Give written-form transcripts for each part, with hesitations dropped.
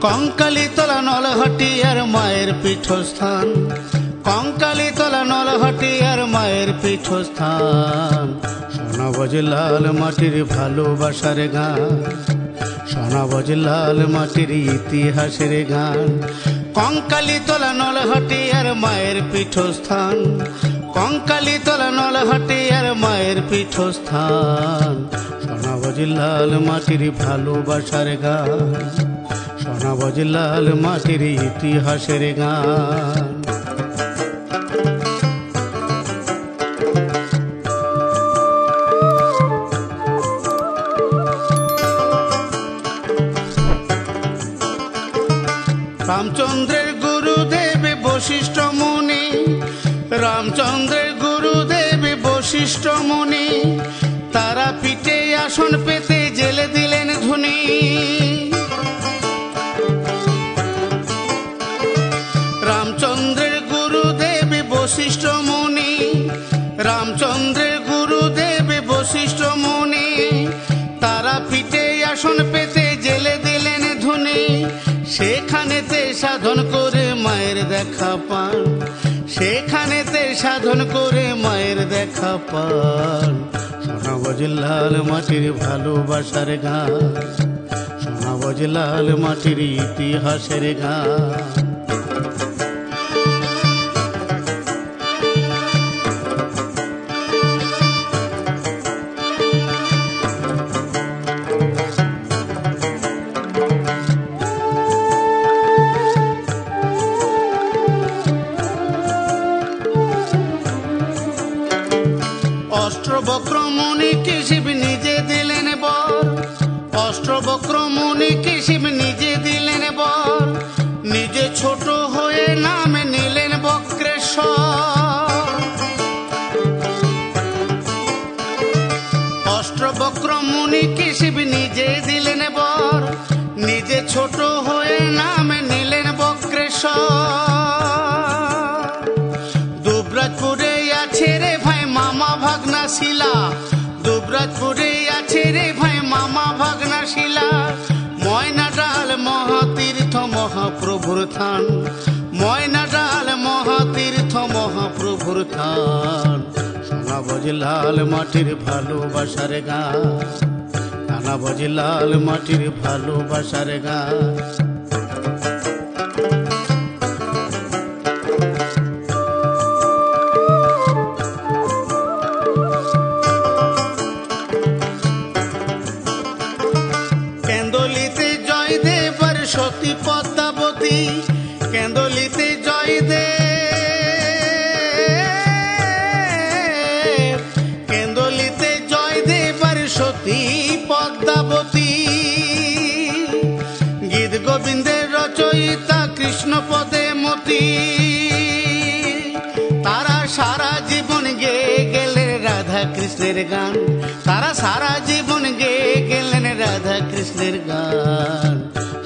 কঙ্কালীতলা নলহটিয়ার মায়ের পীঠস্থান, কঙ্কালীতলা নলহটিয়ার মায়ের পীঠস্থান। শোনাবো যে লাল মাটির ভালোবাসার গান, শোনাবো যে লাল মাটির ইতিহাসের গান। কঙ্কালীতলা নলহটিয়ার মায়ের পীঠস্থান, কঙ্কালীতলা নলহটিয়ার মায়ের পীঠস্থান। শোনাবো যে লাল মাটির ভালোবাসার গান, শোনাবো যে লাল মাটির ইতিহাসের গান। রামচন্দ্রের গুরুদেব বশিষ্ঠ মুনি, রামচন্দ্রের গুরুদেব বশিষ্ঠ মুনি, তারা পিঠে আসন পেতে জেলে দিলেন ধুনি। রামচন্দ্রের গুরুদেব বশিষ্ঠ মুনি, রামচন্দ্রের গুরুদেব বশিষ্ঠ মুনি, তারা পিঠে আসন পেতে জেলে দিলেন ধুনি। সেখানেতে সাধন করে মায়ের দেখা পান, সেখানেতে সাধন করে মায়ের দেখা পান। শোনাবো যে লাল মাটির ভালোবাসার গান, শোনাবো যে লাল মাটির ইতিহাসের গান। অষ্টবক্র মুনিকে শিব নিজে দিলেন বর, অষ্টবক্র মুনিকে শিব নিজে দিলেন বর। নিজে ছোট হয়ে নাম নিলেন বক্রেশ্বর। অষ্টবক্র মুনিকে শিব নিজে দিলেন বর, নিজে ছোট হয়ে নাম নিলেন বক্রেশ্বর। দুবরাজপুরে আছে রে ভাই মামা ভাগনা শিলা, দুবরাজপুরে আছে রে ভাই মামা ভাগনা শিলা। ময়নাডাল মহাতীর্থ মহাপ্রভুর থান, ময়নাডাল মহাতীর্থ মহাপ্রভুর থান। শোনাবো যে লাল মাটির ভালোবাসার গান, শোনাবো যে লাল মাটির ভালোবাসার গান। কেন্দলিতে জয়দেব আর সতী পদ্মাবতী, কেন্দলিতে জয়দেব, কেন্দলিতে জয়দেব আর সতী পদ্মাবতী। গীত গোবিন্দের রচয়িতা কৃষ্ণ পদে মতি, তারা সারা জীবন গেয়ে গেলেন রাধা কৃষ্ণের গান, তারা সারা জীবন গেয়ে গেলেন রাধা কৃষ্ণের গান।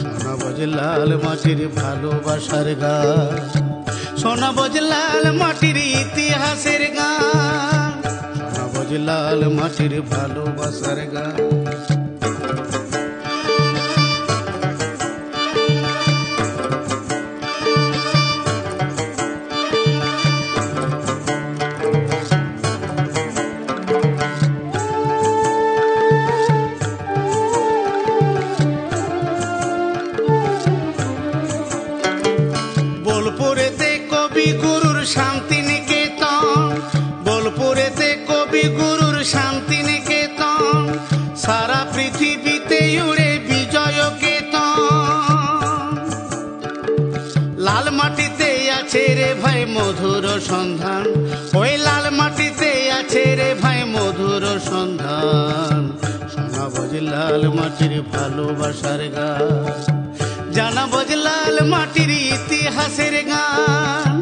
শোনাবো যে লাল মাটির ভালোবাসার গান, শোনাবো যে লাল মাটির ইতিহাসের গান, শোনাবো যে লাল মাটির ভালোবাসার গান। বোলপুরেতে কবি গুরুর শান্তি নিকেতন, বোলপুরেতে কবি গুরুর শান্তি নিকেতন। সারা পৃথিবীতে উড়ে বিজয় কেতন। লাল মাটিতে আছে রে ভাই মধুর সন্ধান, ওই লাল মাটিতে আছে রে ভাই মধুর সন্ধান। শোনাবো যে লাল মাটির ভালোবাসার গান, জানাবো যে লাল মাটির ইতিহাসের গান,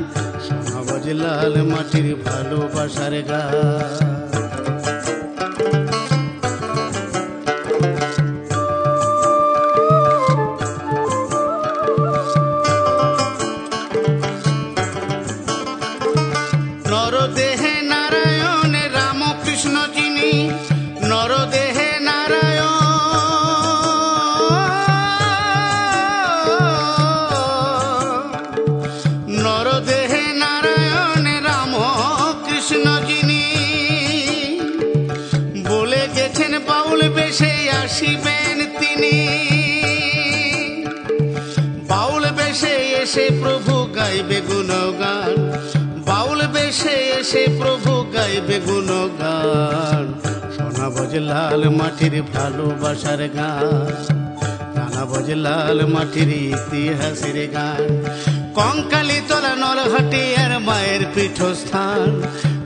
শোনাবো যে লাল মাটির ভালোবাসার গান। আসিবেন তিনি, বাউল বেশে এসে প্রভু গাইবে গুণগান, বাউল বেশে এসে প্রভু গাইবে গুণগান। শোনাব যে লাল মাটির ভালোবাসার গান, জানাব যে লাল মাটির ইতিহাসের গান। কঙ্কালী তলা নলহাটিয়ার মায়ের পীঠস্থান,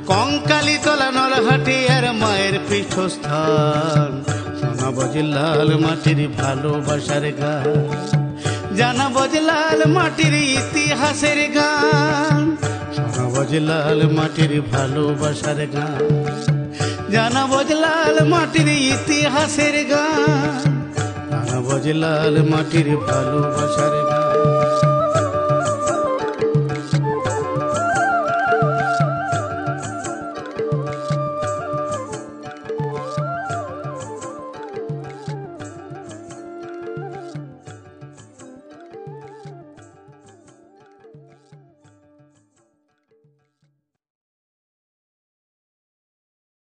কঙ্কালী তলা নলহাটিয়ার মায়ের পীঠস্থান। শোনাব যে লাল মাটির ভালোবাসার গান, জানাব যে লাল মাটির ইতিহাসের গান। শোনাব যে লাল মাটির ভালোবাসার গান, জানাব যে লাল মাটির ইতিহাসের গান, জানাব যে লাল মাটির ভালোবাসার গান।